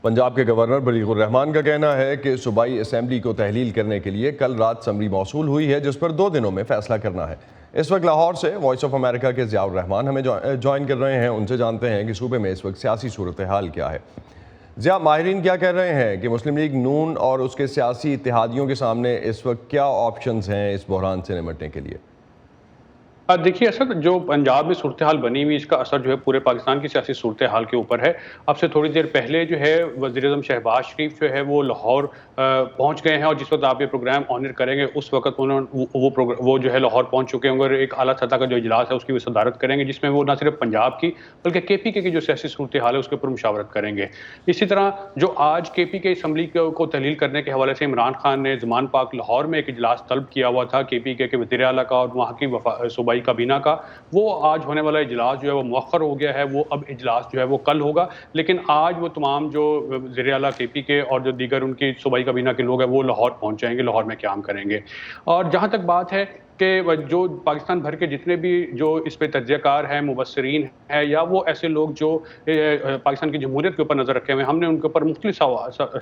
پنجاب کے گورنر بلیغ الرحمان کا کہنا ہے کہ صوبائی اسمبلی کو تحلیل کرنے کے لیے کل رات سمری موصول ہوئی ہے، جس پر 2 دنوں میں فیصلہ کرنا ہے۔ اس وقت لاہور سے وائس آف امریکہ کے ضیاء الرحمان ہمیں جوائن کر رہے ہیں، ان سے جانتے ہیں کہ صوبے میں اس وقت سیاسی صورتحال کیا ہے۔ ضیاء، ماہرین کیا کہہ رہے ہیں کہ مسلم لیگ نون اور اس کے سیاسی اتحادیوں کے سامنے اس وقت کیا آپشنز ہیں اس بحران سے نمٹنے کے لیے؟ دیکھیے اسد، جو پنجاب میں صورتحال بنی ہوئی، اس کا اثر جو ہے پورے پاکستان کی سیاسی صورتحال کے اوپر ہے۔ اب سے تھوڑی دیر پہلے جو ہے وزیر اعظم شہباز شریف جو ہے وہ لاہور پہنچ گئے ہیں، اور جس وقت آپ یہ پروگرام آنر کریں گے اس وقت وہ جو ہے لاہور پہنچ چکے ہوں گے، اور ایک اعلیٰ سطح کا جو اجلاس ہے اس کی وہ صدارت کریں گے، جس میں وہ نہ صرف پنجاب کی بلکہ کے پی کے کی جو سیاسی صورتحال ہے اس کے اوپر مشاورت کریں گے۔ اسی طرح جو آج کے پی کے اسمبلی کو تحلیل کرنے کے حوالے سے عمران خان نے زمان پاک لاہور میں ایک اجلاس طلب کیا ہوا تھا کے پی کے وزیر اعلیٰ کا اور وہاں کی صوبائی کابینہ کا، وہ آج ہونے والا اجلاس جو ہے وہ مؤخر ہو گیا ہے۔ وہ اب اجلاس جو ہے وہ کل ہوگا، لیکن آج وہ تمام جو وزیر اعلیٰ کے پی کے اور جو دیگر ان کی صوبائی کابینہ کے لوگ ہیں وہ لاہور پہنچ جائیں گے، لاہور میں قیام کریں گے۔ اور جہاں تک بات ہے کہ جو پاکستان بھر کے جتنے بھی جو اس پہ تجزیہ کار ہیں، مبصرین ہیں، یا وہ ایسے لوگ جو پاکستان کی جمہوریت کے اوپر نظر رکھے ہوئے ہیں، ہم نے ان کے اوپر مختلف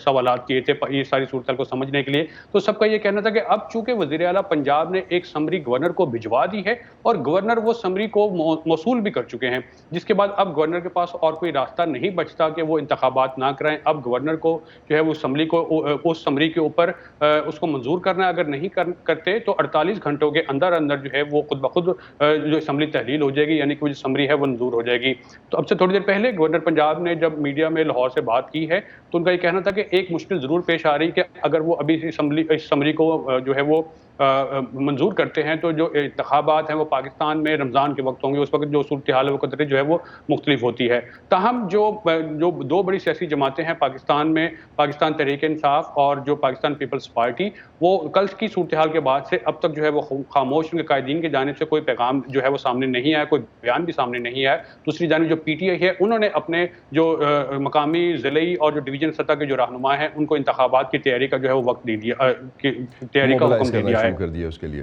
سوالات کیے تھے یہ ساری صورتحال کو سمجھنے کے لیے، تو سب کا یہ کہنا تھا کہ اب چونکہ وزیر اعلیٰ پنجاب نے ایک سمری گورنر کو بھجوا دی ہے اور گورنر وہ سمری کو موصول بھی کر چکے ہیں، جس کے بعد اب گورنر کے پاس اور کوئی راستہ نہیں بچتا کہ وہ انتخابات نہ کرائیں۔ اب گورنر کو جو ہے وہ اسمبلی کو اس سمری کے اوپر اس کو منظور کرنا ہے، اگر نہیں کرتے تو 48 گھنٹوں کے اندر جو ہے وہ خود بخود جو اسمبلی تحلیل ہو جائے گی، یعنی کہ جو اسمبلی ہے وہ منظور ہو جائے گی۔ تو اب سے تھوڑی دیر پہلے گورنر پنجاب نے جب میڈیا میں لاہور سے بات کی ہے تو ان کا یہ کہنا تھا کہ ایک مشکل ضرور پیش آ رہی کہ اگر وہ ابھی اسمبلی کو جو ہے وہ منظور کرتے ہیں تو جو انتخابات ہیں وہ پاکستان میں رمضان کے وقت ہوں گے، اس وقت جو صورتحال ہے وہ قطرے جو ہے وہ مختلف ہوتی ہے۔ تاہم جو 2 بڑی سیاسی جماعتیں ہیں پاکستان میں، پاکستان تحریک انصاف اور جو پاکستان پیپلز پارٹی، وہ کل کی صورتحال کے بعد سے اب تک جو ہے وہ خاموش، ان کے قائدین کی جانب سے کوئی پیغام جو ہے وہ سامنے نہیں آیا، کوئی بیان بھی سامنے نہیں آیا۔ دوسری جانب جو پی ٹی آئی ہے، انہوں نے اپنے جو مقامی، ضلعی اور جو ڈویژن سطح کے جو رہنما ہیں ان کو انتخابات کی تیاری کا جو ہے وہ وقت دے دیا، تیاری کا حکم دے دیا ہے اس کے لیے۔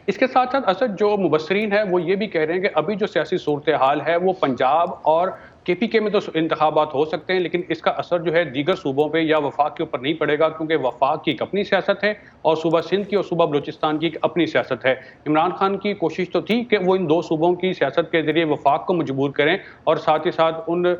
اس کے ساتھ ساتھ اسد جو مبصرین ہیں وہ یہ بھی کہہ رہے ہیں کہ ابھی جو سیاسی صورتحال ہے وہ پنجاب اور کے پی کے میں تو انتخابات ہو سکتے ہیں، لیکن اس کا اثر جو ہے دیگر صوبوں پہ یا وفاق کے اوپر نہیں پڑے گا، کیونکہ وفاق کی ایک اپنی سیاست ہے اور صوبہ سندھ کی اور صوبہ بلوچستان کی ایک اپنی سیاست ہے۔ عمران خان کی کوشش تو تھی کہ وہ ان 2 صوبوں کی سیاست کے ذریعے وفاق کو مجبور کریں اور ساتھ ہی ساتھ ان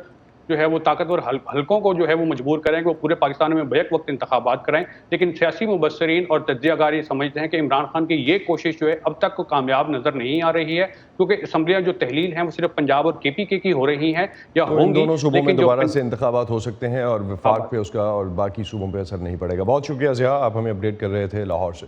جو ہے وہ طاقتور حلقوں کو جو ہے وہ مجبور کریں کہ وہ پورے پاکستان میں بیک وقت انتخابات کرائیں، لیکن سیاسی مبصرین اور تجزیہ کار یہ سمجھتے ہیں کہ عمران خان کی یہ کوشش جو ہے اب تک کامیاب نظر نہیں آ رہی ہے، کیونکہ اسمبلیاں جو تحلیل ہیں وہ صرف پنجاب اور کے پی کے کی ہو رہی ہیں یا ہوں گی، دونوں صوبوں میں دوبارہ سے انتخابات ہو سکتے ہیں اور وفاق پہ اس کا اور باقی صوبوں پہ اثر نہیں پڑے گا۔ بہت شکریہ ضیاء، آپ ہمیں اپڈیٹ کر رہے تھے لاہور سے۔